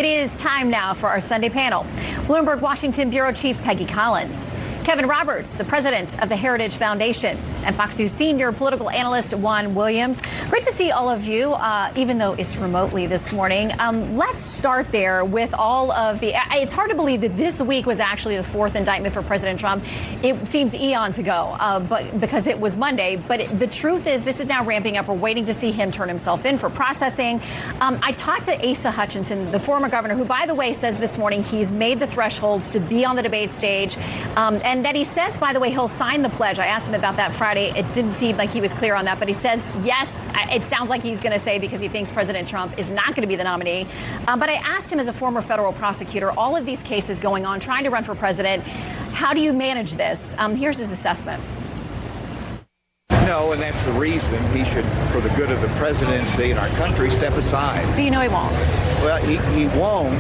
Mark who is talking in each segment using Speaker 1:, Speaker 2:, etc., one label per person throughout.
Speaker 1: It is time now for our Sunday panel. Bloomberg Washington Bureau Chief Peggy Collins, Kevin Roberts, the president of the Heritage Foundation, and Fox News senior political analyst Juan Williams. Great to see all of you, even though it's remotely this morning. Let's start there with all of the. It's hard to believe that this week was actually the fourth indictment for President Trump. It seems eon to go, but because it was Monday. But the truth is, this is now ramping up. We're waiting to see him turn himself in for processing. I talked to Asa Hutchinson, the former governor, who, by the way, says this morning he's made the thresholds to be on the debate stage, and that he says, by the way, he'll sign the pledge. I asked him about that Friday. It didn't seem like he was clear on that, but he says yes. It sounds like he's going to say because he thinks President Trump is not going to be the nominee. But I asked him, as a former federal prosecutor, all of these cases going on, trying to run for president, how do you manage this? Here's his assessment.
Speaker 2: No, and that's the reason he should, for the good of the presidency and our country, step aside.
Speaker 1: But you know he won't.
Speaker 2: Well, he won't,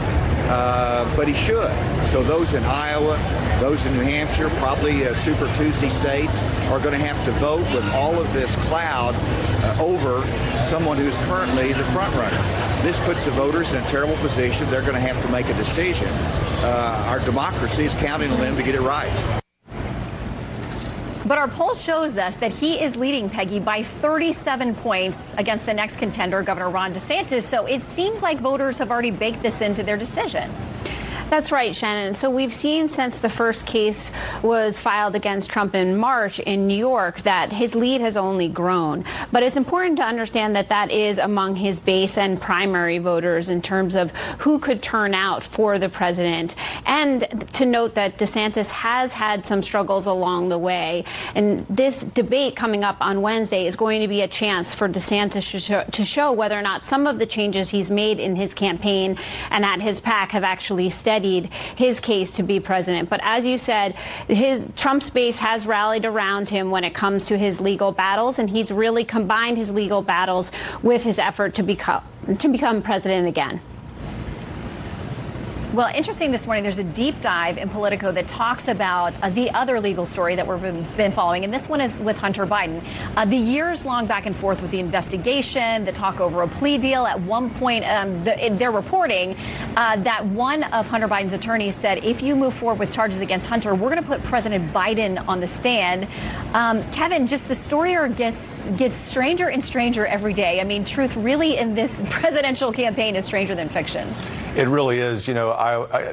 Speaker 2: but he should. So those in Iowa, those in New Hampshire, probably Super Tuesday states, are going to have to vote with all of this cloud over someone who's currently the front runner. This puts the voters in a terrible position. They're going to have to make a decision. Our democracy is counting on them to get it right.
Speaker 1: But our poll shows us that he is leading, Peggy, by 37 points against the next contender, Governor Ron DeSantis. So it seems like voters have already baked this into their decision.
Speaker 3: That's right, Shannon. So we've seen since the first case was filed against Trump in March in New York that his lead has only grown. But it's important to understand that that is among his base and primary voters in terms of who could turn out for the president. And to note that DeSantis has had some struggles along the way. And this debate coming up on Wednesday is going to be a chance for DeSantis to show whether or not some of the changes he's made in his campaign and at his PAC have actually steadied his case to be president. But as you said, Trump's base has rallied around him when it comes to his legal battles, and he's really combined his legal battles with his effort to become president again.
Speaker 1: Well, interesting this morning, there's a deep dive in Politico that talks about the other legal story that we've been following, and this one is with Hunter Biden. The years-long back and forth with the investigation, the talk over a plea deal. At one point, they're reporting that one of Hunter Biden's attorneys said, if you move forward with charges against Hunter, we're going to put President Biden on the stand. Kevin, just the story gets stranger and stranger every day. I mean, truth really in this presidential campaign is stranger than fiction.
Speaker 4: It really is. You know,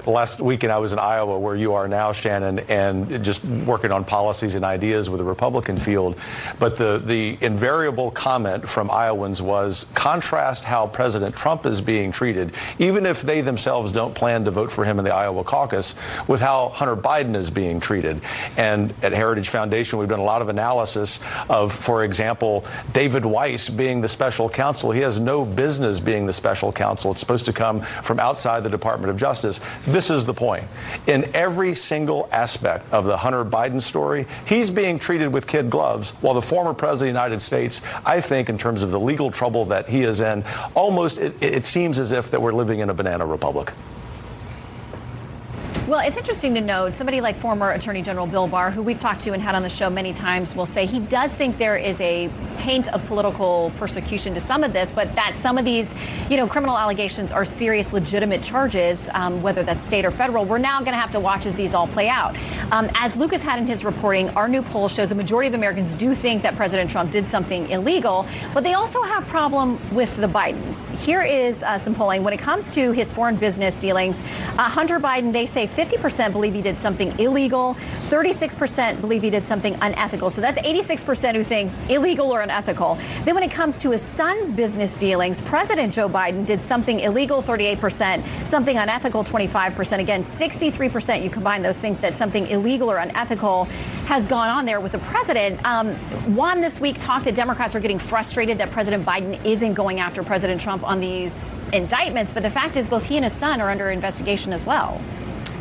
Speaker 4: last weekend I was in Iowa, where you are now, Shannon, and just working on policies and ideas with the Republican field. But the invariable comment from Iowans was, contrast how President Trump is being treated, even if they themselves don't plan to vote for him in the Iowa caucus, with how Hunter Biden is being treated. And at Heritage Foundation, we've done a lot of analysis of, for example, David Weiss being the special counsel. He has no business being the special counsel. It's supposed to come from outside the Department of Justice. This is the point. In every single aspect of the Hunter Biden story, he's being treated with kid gloves, while the former president of the United States, I think, in terms of the legal trouble that he is in, almost it seems as if that we're living in a banana republic.
Speaker 1: Well, it's interesting to note somebody like former Attorney General Bill Barr, who we've talked to and had on the show many times, will say he does think there is a taint of political persecution to some of this, but that some of these, criminal allegations are serious, legitimate charges, whether that's state or federal. We're now going to have to watch as these all play out. As Lucas had in his reporting, our new poll shows a majority of Americans do think that President Trump did something illegal, but they also have a problem with the Bidens. Here is some polling. When it comes to his foreign business dealings, Hunter Biden, they say 50% believe he did something illegal, 36% believe he did something unethical. So that's 86% who think illegal or unethical. Then when it comes to his son's business dealings, President Joe Biden did something illegal, 38%, something unethical, 25%. Again, 63%, you combine those, think that something illegal or unethical has gone on there with the president. Juan this week talked that Democrats are getting frustrated that President Biden isn't going after President Trump on these indictments. But the fact is both he and his son are under investigation as well.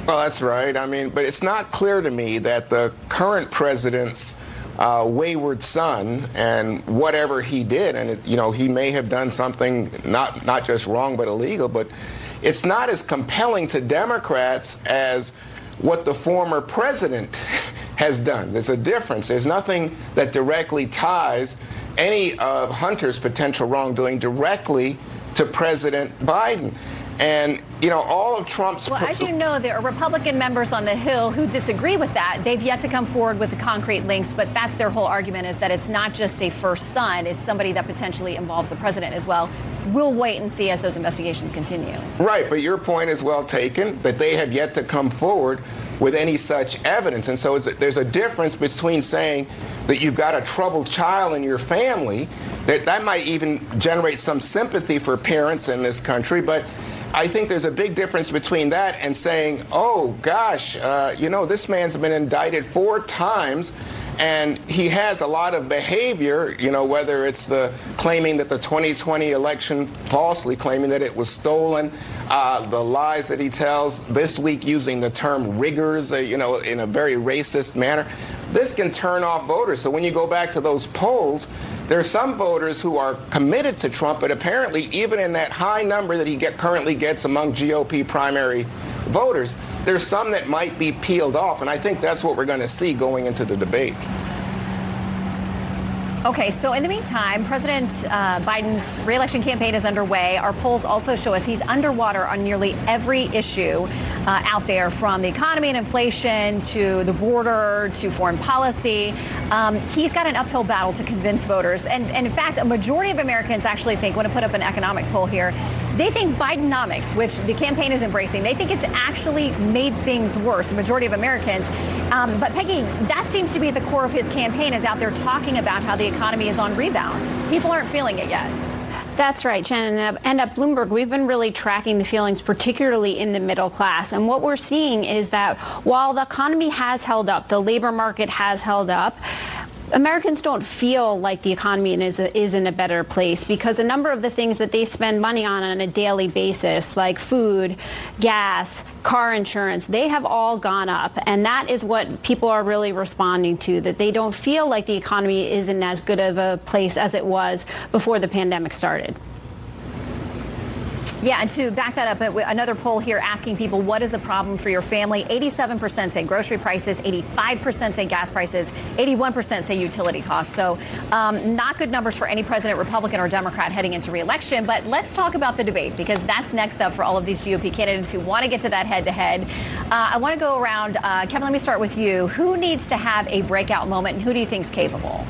Speaker 5: Well, that's right. I mean, but it's not clear to me that the current president's wayward son and whatever he did, and he may have done something not just wrong but illegal, but it's not as compelling to Democrats as what the former president has done. There's a difference. There's nothing that directly ties any of Hunter's potential wrongdoing directly to President Biden. And, all of Trump's...
Speaker 1: Well, as you know, there are Republican members on the Hill who disagree with that. They've yet to come forward with the concrete links, but that's their whole argument, is that it's not just a first son. It's somebody that potentially involves the president as well. We'll wait and see as those investigations continue.
Speaker 5: Right, but your point is well taken, that they have yet to come forward with any such evidence. And so there's a difference between saying that you've got a troubled child in your family, that might even generate some sympathy for parents in this country, but I think there's a big difference between that and saying, oh, gosh, this man's been indicted 4 times, and he has a lot of behavior, whether it's the claiming that the 2020 election, falsely claiming that it was stolen, the lies that he tells this week using the term riggers, in a very racist manner. This can turn off voters. So when you go back to those polls, there are some voters who are committed to Trump, but apparently even in that high number that he currently gets among GOP primary voters, there's some that might be peeled off, and I think that's what we're going to see going into the debate.
Speaker 1: Okay, so in the meantime, President Biden's re-election campaign is underway. Our polls also show us he's underwater on nearly every issue out there, from the economy and inflation to the border to foreign policy. He's got an uphill battle to convince voters. And in fact, a majority of Americans actually think, I want to put up an economic poll here, they think Bidenomics, which the campaign is embracing, they think it's actually made things worse, the majority of Americans. But Peggy, that seems to be at the core of his campaign, is out there talking about how the economy is on rebound. People aren't feeling it yet.
Speaker 3: That's right, Shannon. And at Bloomberg, we've been really tracking the feelings, particularly in the middle class. And what we're seeing is that while the economy has held up, the labor market has held up, Americans don't feel like the economy is in a better place, because a number of the things that they spend money on a daily basis, like food, gas, car insurance, they have all gone up. And that is what people are really responding to, that they don't feel like the economy isn't as good of a place as it was before the pandemic started.
Speaker 1: Yeah, and to back that up, another poll here asking people, what is the problem for your family? 87% say grocery prices, 85% say gas prices, 81% say utility costs. So not good numbers for any president, Republican or Democrat, heading into re-election. But let's talk about the debate, because that's next up for all of these GOP candidates who want to get to that head-to-head. I want to go around. Kevin, let me start with you. Who needs to have a breakout moment, and who do you think is capable?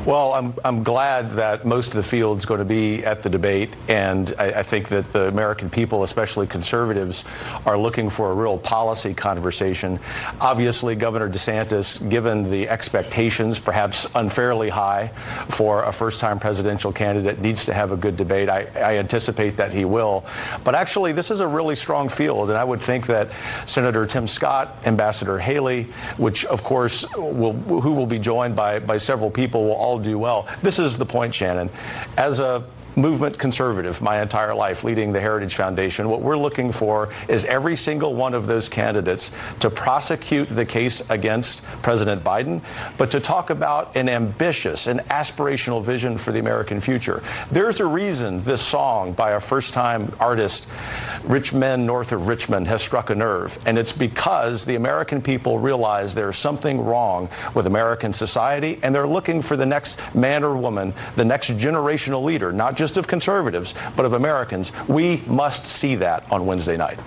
Speaker 4: Well, I'm glad that most of the field's going to be at the debate, and I think that the American people, especially conservatives, are looking for a real policy conversation. Obviously, Governor DeSantis, given the expectations, perhaps unfairly high, for a first-time presidential candidate, needs to have a good debate. I anticipate that he will. But actually, this is a really strong field, and I would think that Senator Tim Scott, Ambassador Haley, which, of course, who will be joined by several people, will all do well. This is the point, Shannon. As a movement conservative my entire life, leading the Heritage Foundation, what we're looking for is every single one of those candidates to prosecute the case against President Biden, but to talk about an ambitious and aspirational vision for the American future. There's a reason this song by a first-time artist, Rich Men North of Richmond, has struck a nerve, and it's because the American people realize there's something wrong with American society, and they're looking for the next man or woman, the next generational leader, not just of conservatives, but of Americans. We must see that on Wednesday night.